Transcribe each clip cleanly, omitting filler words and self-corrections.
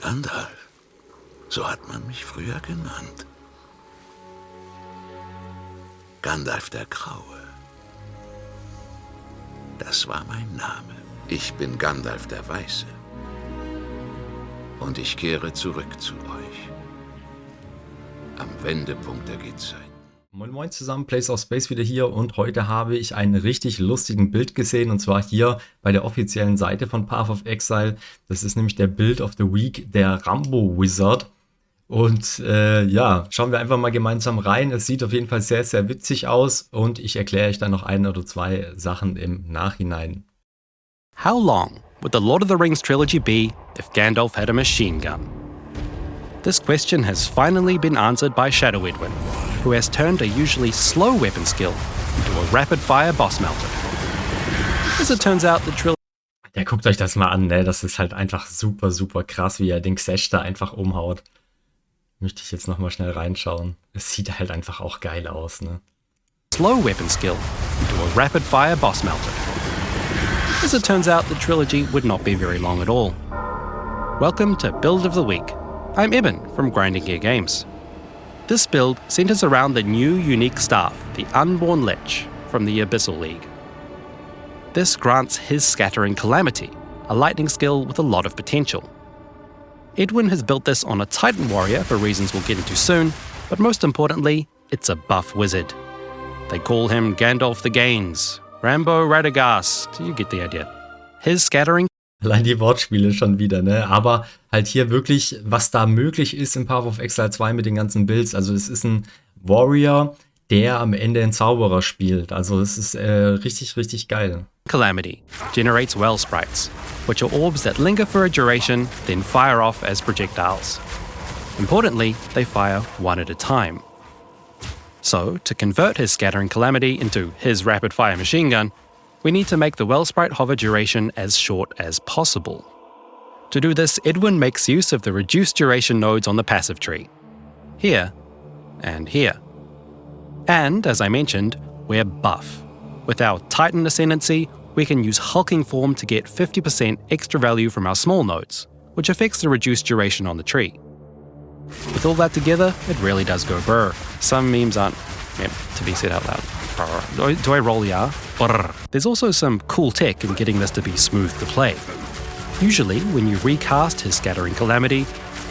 Gandalf, so hat man mich früher genannt. Gandalf der Graue. Das war mein Name. Ich bin Gandalf der Weiße. Und ich kehre zurück zu euch. Am Wendepunkt der Gezeiten. Moin Moin zusammen, Place of Space wieder hier und heute habe ich einen richtig lustigen Bild gesehen und zwar hier bei der offiziellen Seite von Path of Exile. Das ist nämlich der Build of the Week, der Rambo Wizard. Und ja, schauen wir einfach mal gemeinsam rein. Es sieht auf jeden Fall sehr, sehr witzig aus und ich erkläre euch dann noch ein oder zwei Sachen im Nachhinein. How long would the Lord of the Rings trilogy be if Gandalf had a machine gun? This question has finally been answered by Shadow Edwin, who has turned a usually slow weapon skill into a rapid-fire boss melter. As it turns out, the trilogy... Ja, guckt euch das mal an, ne? Das ist halt einfach super, super krass, wie er den Xesh da einfach umhaut. Möchte ich jetzt nochmal schnell reinschauen. Es sieht halt einfach auch geil aus, ne? Slow weapon skill into a rapid-fire boss melter. As it turns out, the trilogy would not be very long at all. Welcome to Build of the Week. I'm Eben from Grinding Gear Games. This build centers around the new unique staff, the Unborn Lich, from the Abyssal League. This grants his Scattering Calamity, a lightning skill with a lot of potential. Edwin has built this on a Titan warrior for reasons we'll get into soon, but most importantly, it's a buff wizard. They call him Gandalf the Gaines, Rambo Radagast, you get the idea. His Scattering... Allein die Wortspiele schon wieder, ne? Aber halt hier wirklich, was da möglich ist in Path of Exile 2 mit den ganzen Builds. Also es ist ein Warrior, der am Ende einen Zauberer spielt. Also es ist richtig, richtig geil. Calamity generates well sprites, which are orbs that linger for a duration, then fire off as projectiles. Importantly, they fire one at a time. So, to convert his Scattering Calamity into his rapid-fire machine gun, we need to make the Wellsprite hover duration as short as possible. To do this, Edwin makes use of the reduced duration nodes on the passive tree. Here, and here. And, as I mentioned, we're buff. With our Titan Ascendancy, we can use Hulking Form to get 50% extra value from our small nodes, which affects the reduced duration on the tree. With all that together, it really does go brr. Some memes aren't meant to be said out loud. Brr. Do I roll the R? Brr. There's also some cool tech in getting this to be smooth to play. Usually, when you recast his Scattering Calamity,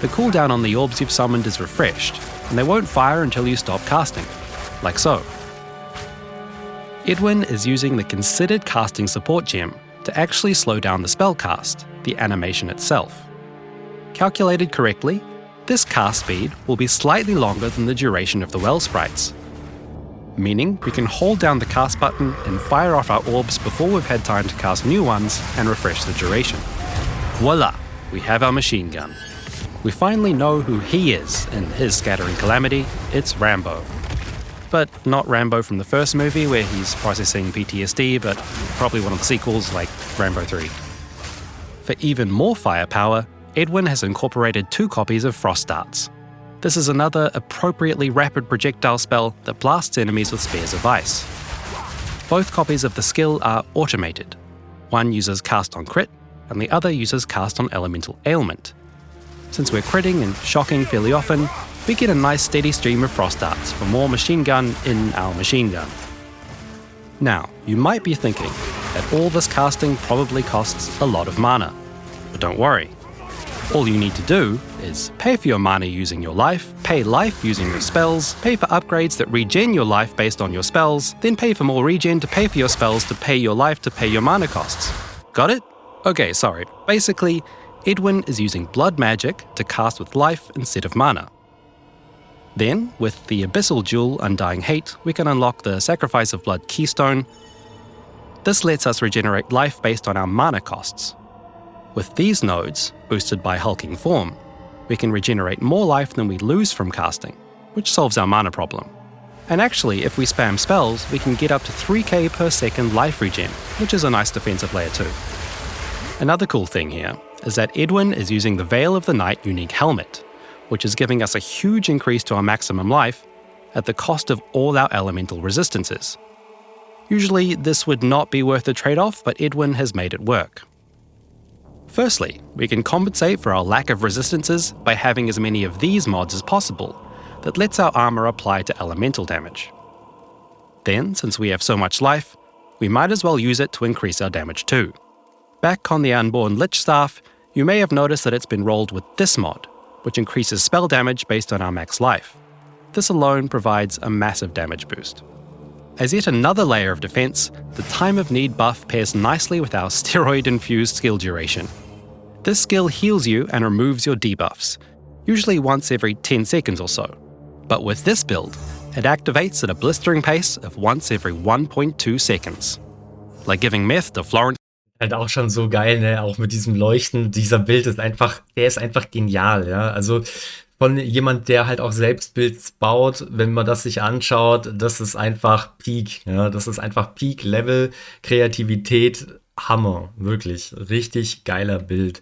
the cooldown on the orbs you've summoned is refreshed, and they won't fire until you stop casting, like so. Edwin is using the Considered Casting Support gem to actually slow down the spell cast, the animation itself. Calculated correctly, this cast speed will be slightly longer than the duration of the well sprites, meaning we can hold down the cast button and fire off our orbs before we've had time to cast new ones and refresh the duration. Voila! We have our machine gun. We finally know who he is in his Scattering Calamity. It's Rambo. But not Rambo from the first movie where he's processing PTSD, but probably one of the sequels like Rambo 3. For even more firepower, Edwin has incorporated 2 copies of Frost Darts. This is another appropriately rapid projectile spell that blasts enemies with spears of ice. Both copies of the skill are automated. One uses cast on crit, and the other uses cast on elemental ailment. Since we're critting and shocking fairly often, we get a nice steady stream of Frost Darts for more machine gun in our machine gun. Now, you might be thinking that all this casting probably costs a lot of mana. But don't worry. All you need to do is pay for your mana using your life, pay life using your spells, pay for upgrades that regen your life based on your spells, then pay for more regen to pay for your spells to pay your life to pay your mana costs. Got it? Okay, sorry. Basically, Edwin is using blood magic to cast with life instead of mana. Then, with the Abyssal Jewel Undying Hate, we can unlock the Sacrifice of Blood Keystone. This lets us regenerate life based on our mana costs. With these nodes, boosted by Hulking Form, we can regenerate more life than we lose from casting, which solves our mana problem. And actually, if we spam spells, we can get up to 3k per second life regen, which is a nice defensive layer too. Another cool thing here is that Edwin is using the Veil of the Night unique helmet, which is giving us a huge increase to our maximum life at the cost of all our elemental resistances. Usually, this would not be worth the trade-off, but Edwin has made it work. Firstly, we can compensate for our lack of resistances by having as many of these mods as possible that lets our armor apply to elemental damage. Then, since we have so much life, we might as well use it to increase our damage too. Back on the Unborn Lich Staff, you may have noticed that it's been rolled with this mod, which increases spell damage based on our max life. This alone provides a massive damage boost. As yet another layer of defense, the Time of Need buff pairs nicely with our steroid-infused skill duration. This skill heals you and removes your debuffs, usually once every 10 seconds or so. But with this build, it activates at a blistering pace of once every 1.2 seconds. Like giving meth to Florence. Halt auch schon so geil, ne? Auch mit diesem Leuchten. Dieser Bild ist einfach, der ist einfach genial, ja. Also von jemand, der halt auch selbst Builds baut, wenn man das sich anschaut, das ist einfach Peak, ja. Das ist einfach Peak-Level, Kreativität, Hammer, wirklich. Richtig geiler Bild.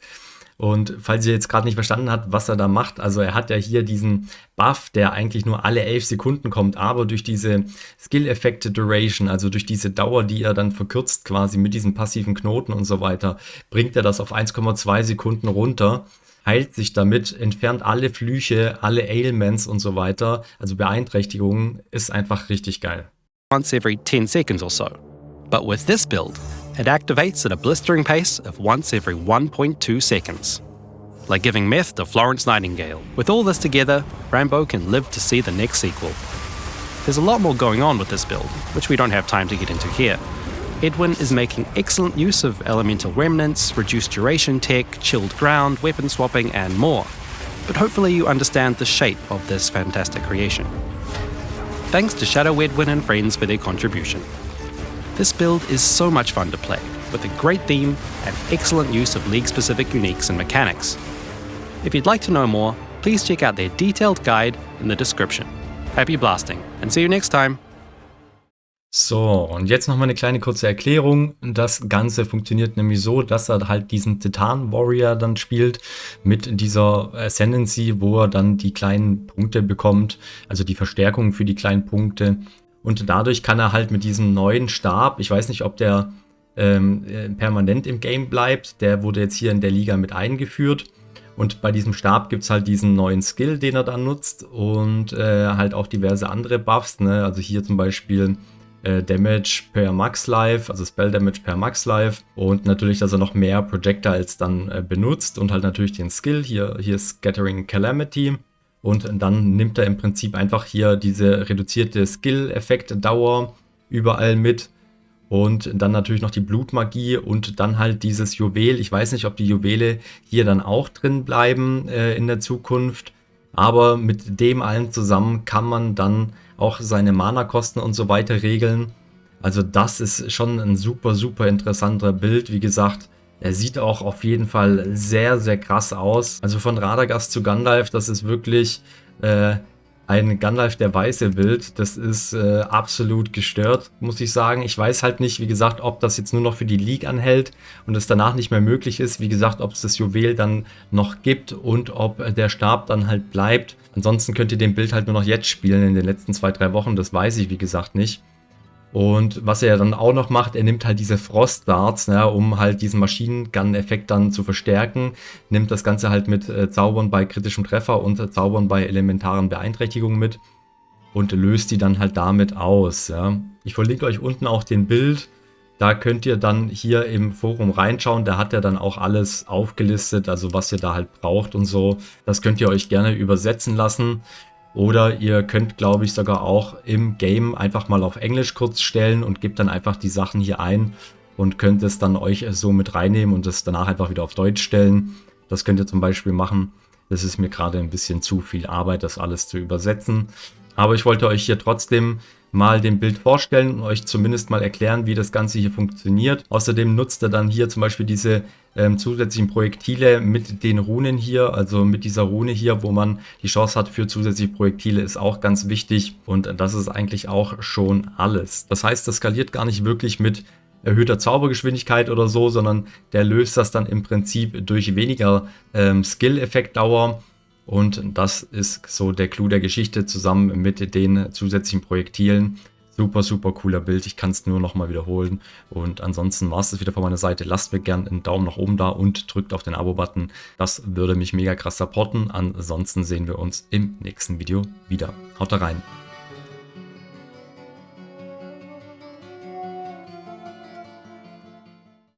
Und falls ihr jetzt gerade nicht verstanden habt, was er da macht, also er hat ja hier diesen Buff, der eigentlich nur alle 11 Sekunden kommt, aber durch diese Skill-Effekte Duration, also durch diese Dauer, die er dann verkürzt quasi mit diesen passiven Knoten und so weiter, bringt er das auf 1,2 Sekunden runter, heilt sich damit, entfernt alle Flüche, alle Ailments und so weiter, also Beeinträchtigungen, ist einfach richtig geil. Once every 10 seconds or so. But with this build, it activates at a blistering pace of once every 1.2 seconds. Like giving meth to Florence Nightingale. With all this together, Rambo can live to see the next sequel. There's a lot more going on with this build, which we don't have time to get into here. Edwin is making excellent use of elemental remnants, reduced duration tech, chilled ground, weapon swapping, and more. But hopefully you understand the shape of this fantastic creation. Thanks to Shadow Edwin and friends for their contribution. This build is so much fun to play, with a great theme and excellent use of League-specific uniques and mechanics. If you'd like to know more, please check out their detailed guide in the description. Happy blasting, and see you next time! So, und jetzt noch mal eine kleine kurze Erklärung. Das Ganze funktioniert nämlich so, dass er halt diesen Titan Warrior dann spielt mit dieser Ascendancy, wo er dann die kleinen Punkte bekommt, also die Verstärkung für die kleinen Punkte. Und dadurch kann er halt mit diesem neuen Stab, ich weiß nicht, ob der permanent im Game bleibt, der wurde jetzt hier in der Liga mit eingeführt. Und bei diesem Stab gibt es halt diesen neuen Skill, den er dann nutzt und halt auch diverse andere Buffs, ne? Also hier zum Beispiel Damage per Max Life, also Spell Damage per Max Life und natürlich, dass er noch mehr Projectiles dann benutzt und halt natürlich den Skill, hier Scattering Calamity. Und dann nimmt er im Prinzip einfach hier diese reduzierte Skill-Effekt-Dauer überall mit. Und dann natürlich noch die Blutmagie und dann halt dieses Juwel. Ich weiß nicht, ob die Juwele hier dann auch drin bleiben in der Zukunft. Aber mit dem allen zusammen kann man dann auch seine Mana-Kosten und so weiter regeln. Also das ist schon ein super, super interessanter Bild. Wie gesagt, er sieht auch auf jeden Fall sehr, sehr krass aus. Also von Radagast zu Gandalf, das ist wirklich ein Gandalf der weiße Bild. Das ist absolut gestört, muss ich sagen. Ich weiß halt nicht, wie gesagt, ob das jetzt nur noch für die League anhält und es danach nicht mehr möglich ist. Wie gesagt, ob es das Juwel dann noch gibt und ob der Stab dann halt bleibt. Ansonsten könnt ihr den Bild halt nur noch jetzt spielen in den letzten 2-3 Wochen. Das weiß ich, wie gesagt, nicht. Und was er dann auch noch macht, er nimmt halt diese Frost Darts, ja, um halt diesen Maschinen-Gun-Effekt dann zu verstärken. Nimmt das Ganze halt mit Zaubern bei kritischem Treffer und Zaubern bei elementaren Beeinträchtigungen mit und löst die dann halt damit aus. Ja. Ich verlinke euch unten auch den Bild. Da könnt ihr dann hier im Forum reinschauen. Da hat er dann auch alles aufgelistet, also was ihr da halt braucht und so. Das könnt ihr euch gerne übersetzen lassen. Oder ihr könnt, glaube ich, sogar auch im Game einfach mal auf Englisch kurz stellen und gebt dann einfach die Sachen hier ein und könnt es dann euch so mit reinnehmen und es danach einfach wieder auf Deutsch stellen. Das könnt ihr zum Beispiel machen. Das ist mir gerade ein bisschen zu viel Arbeit, das alles zu übersetzen. Aber ich wollte euch hier trotzdem mal den Bild vorstellen und euch zumindest mal erklären, wie das Ganze hier funktioniert. Außerdem nutzt er dann hier zum Beispiel diese zusätzlichen Projektile mit den Runen hier, also mit dieser Rune hier, wo man die Chance hat für zusätzliche Projektile, ist auch ganz wichtig und das ist eigentlich auch schon alles. Das heißt, das skaliert gar nicht wirklich mit erhöhter Zaubergeschwindigkeit oder so, sondern der löst das dann im Prinzip durch weniger Skill-Effekt-Dauer. Und das ist so der Clou der Geschichte zusammen mit den zusätzlichen Projektilen. Super, super cooler Bild. Ich kann es nur nochmal wiederholen. Und ansonsten war es das wieder von meiner Seite. Lasst mir gerne einen Daumen nach oben da und drückt auf den Abo-Button. Das würde mich mega krass supporten. Ansonsten sehen wir uns im nächsten Video wieder. Haut da rein.